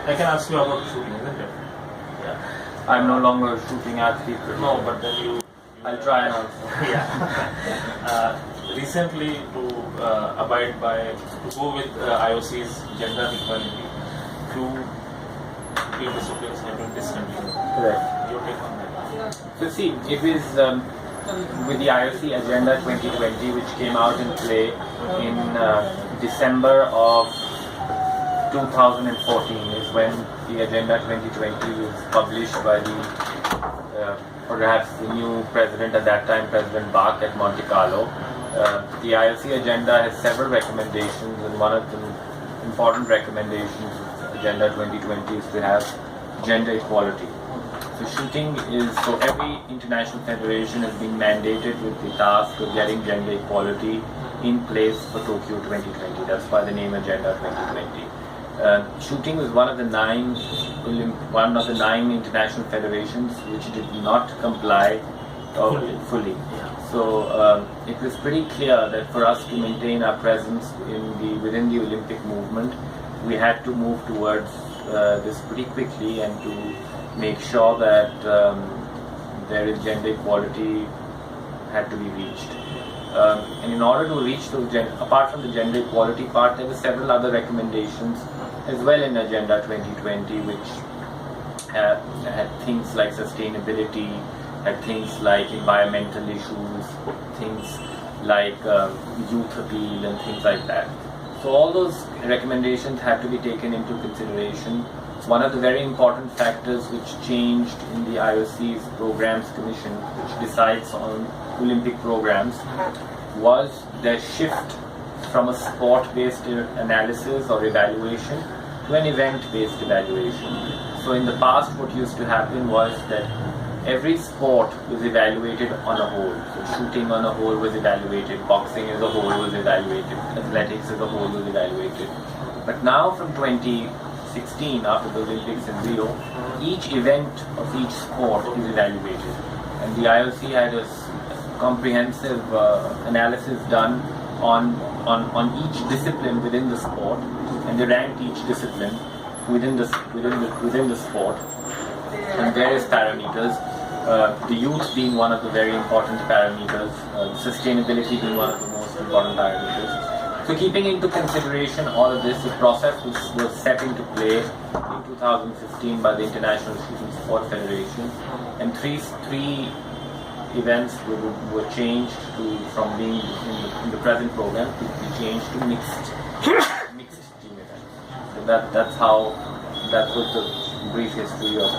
I can ask you about shooting, isn't it? Yeah. I'm no longer a shooting athlete. No, but then you I'll try and answer. Yeah. Recently, to abide by, to go with IOC's gender equality, few disciplines have been discontinued. Correct. Your take on that? So see, it is with the IOC Agenda 2020, which came out in play in December of 2014, is when the Agenda 2020 was published by the perhaps the new president at that time, President Bach at Monte Carlo. The IOC agenda has several recommendations, and one of the important recommendations of Agenda 2020 is to have gender equality. So shooting is, so every international federation has been mandated with the task of getting gender equality in place for Tokyo 2020. That's why the name Agenda 2020. Shooting was one of the nine international federations which did not comply fully. So it was pretty clear that for us to maintain our presence within the Olympic movement, we had to move towards this pretty quickly and to make sure that there is gender equality had to be reached. And in order to reach those, apart from the gender equality part, there were several other recommendations as well in Agenda 2020, which had things like sustainability, had things like environmental issues, things like youth appeal and things like that. So all those recommendations had to be taken into consideration. One of the very important factors which changed in the IOC's Programs Commission, which decides on Olympic programs, was their shift from a sport-based analysis or evaluation to an event-based evaluation. So in the past, what used to happen was that every sport was evaluated on a whole. So shooting on a whole was evaluated, boxing as a whole was evaluated, athletics as a whole was evaluated. But now from 2016, after the Olympics in Rio, each event of each sport is evaluated. And the IOC had a comprehensive analysis done on each discipline within the sport, and they ranked each discipline within the sport on various parameters. The youth being one of the very important parameters, sustainability being one of the most important parameters. So keeping into consideration all of this, the process was set into play in 2015 by the International Shooting Sport Federation, and three events were changed from being in the present program to be changed to mixed team events. So that was the brief history of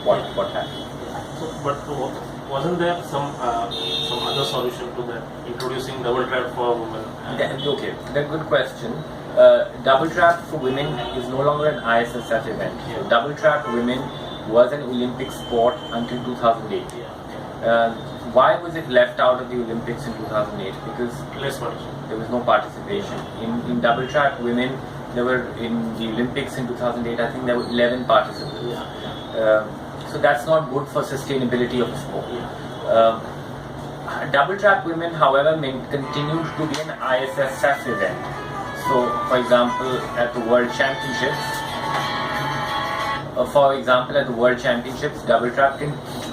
what happened. So, but wasn't there some other solution to that, introducing double trap for women? Okay, that's a good question. Double trap for women is no longer an ISSF event. So double trap women was an Olympic sport until 2008. Why was it left out of the Olympics in 2008? Because there was no participation. In double trap women, there were in the Olympics in 2008, I think there were 11 participants. So that's not good for sustainability of the sport. Double trap women, however, continued to be an ISSF event. So, for example, at the World Championships, double trap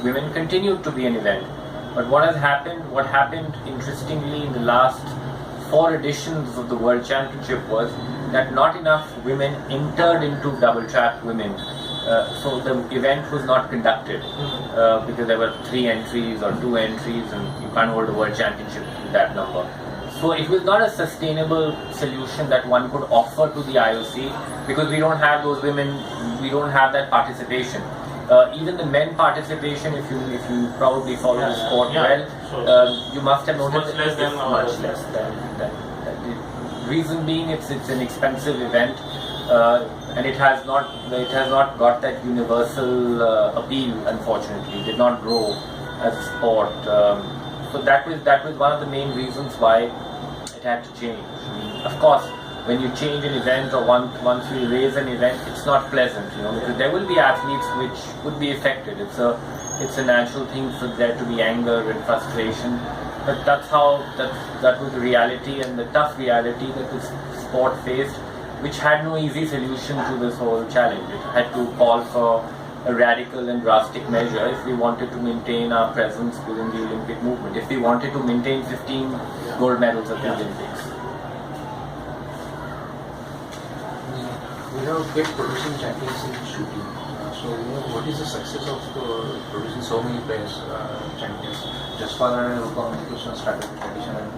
women continued to be an event. But what happened interestingly in the last 4 editions of the World Championship was that not enough women entered into double trap women. So the event was not conducted because there were 3 entries or 2 entries, and you can't hold a World Championship with that number. So it was not a sustainable solution that one could offer to the IOC, because we don't have those women, we don't have that participation. Even the men participation, if you probably follow the sport you must have noticed much less than the reason being it's an expensive event, and it has not got that universal appeal. Unfortunately, it did not grow as a sport. So that was one of the main reasons why it had to change. I mean, of course, when you change an event or once you erase an event, it's not pleasant, because there will be athletes which would be affected. It's a natural thing for there to be anger and frustration, but that was the reality and the tough reality that the sport faced. which had no easy solution to this whole challenge. It had to call for a radical and drastic measure if we wanted to maintain our presence within the Olympic movement, if we wanted to maintain 15 gold medals at the Olympics. We have kept producing champions in shooting. So, what is the success of producing so many players, champions? Just for an education started the tradition, and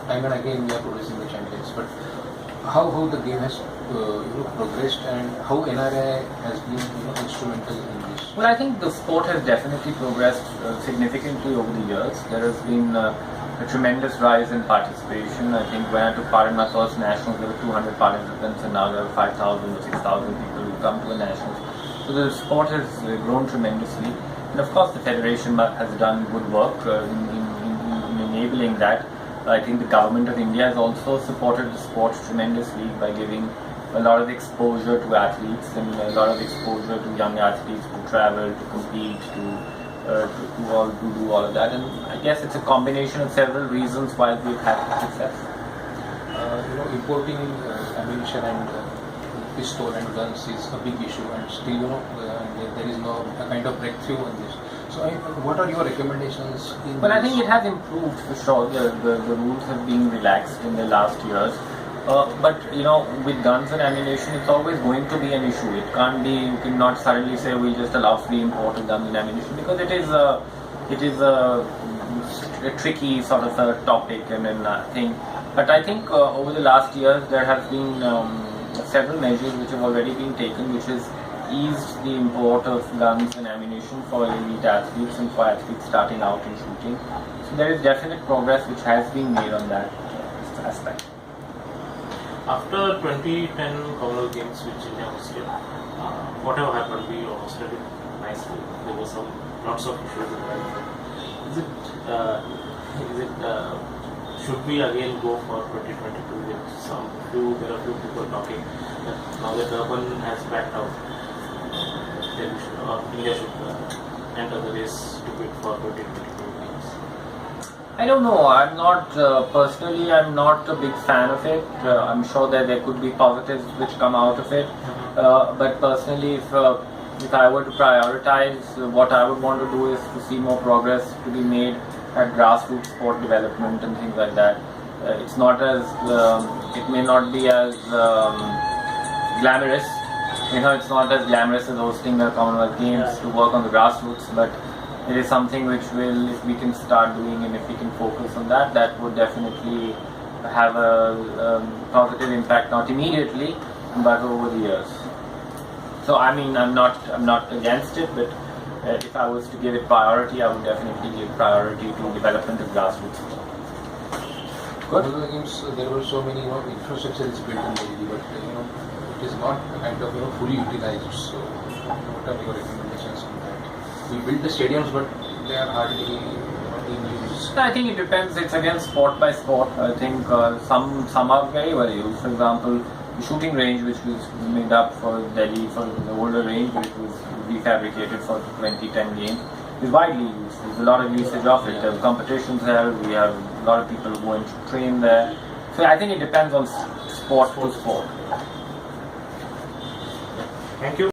time and again we are producing the champions. But how the game has progressed, and how NRI has been instrumental in this? Well, I think the sport has definitely progressed significantly over the years. There has been a tremendous rise in participation. I think when I took part in my first nationals, there were 200 participants, and now there are 5,000 or 6,000 people who come to the nationals. So the sport has grown tremendously, and of course the federation has done good work in enabling that. I think the government of India has also supported the sport tremendously by giving a lot of exposure to athletes and a lot of exposure to young athletes to travel, to compete, to do all of that. And I guess it's a combination of several reasons why we've had success. Importing ammunition and pistol and guns is a big issue, and still there is no a kind of breakthrough on this. So, what are your recommendations? Well, I think it has improved for sure. The rules have been relaxed in the last years. But with guns and ammunition, it's always going to be an issue. It can't be. You cannot suddenly say we'll just allow free import of guns and ammunition, because it is a tricky sort of a topic and thing. But I think over the last years there have been several measures which have already been taken, which has eased the import of guns and ammunition for elite athletes and for athletes starting out in shooting. So there is definite progress which has been made on that aspect. After 2010 Commonwealth Games, which India hosted, whatever happened, we hosted it nicely. There were lots of issues in that. Should we again go for 2022? There are few people talking that now that Durban has backed out, India should enter the race to bid for 2022 Games. I don't know. I'm not personally. I'm not a big fan of it. I'm sure that there could be positives which come out of it. But personally, if I were to prioritize, what I would want to do is to see more progress to be made at grassroots sport development and things like that. It's not as it may not be as glamorous. It's not as glamorous as hosting the Commonwealth Games to work on the grassroots, but it is something which will, if we can start doing and if we can focus on that, that would definitely have a positive impact, not immediately, but over the years. So I mean, I'm not against it, but if I was to give it priority, I would definitely give priority to development of grassroots. Good. Over the games, there were so many infrastructure is built in Delhi, but it is not kind of fully utilized. So what are your recommendations on that? We build the stadiums, but they are hardly in use. I think it depends. It's again sport by sport. I think some are very well used. For example, the shooting range, which was made up for Delhi, for the older range, which was refabricated for the 2010 games, is widely used. There's a lot of usage of it. There are competitions there. We have a lot of people going to train there. So I think it depends on sport to sport. Thank you.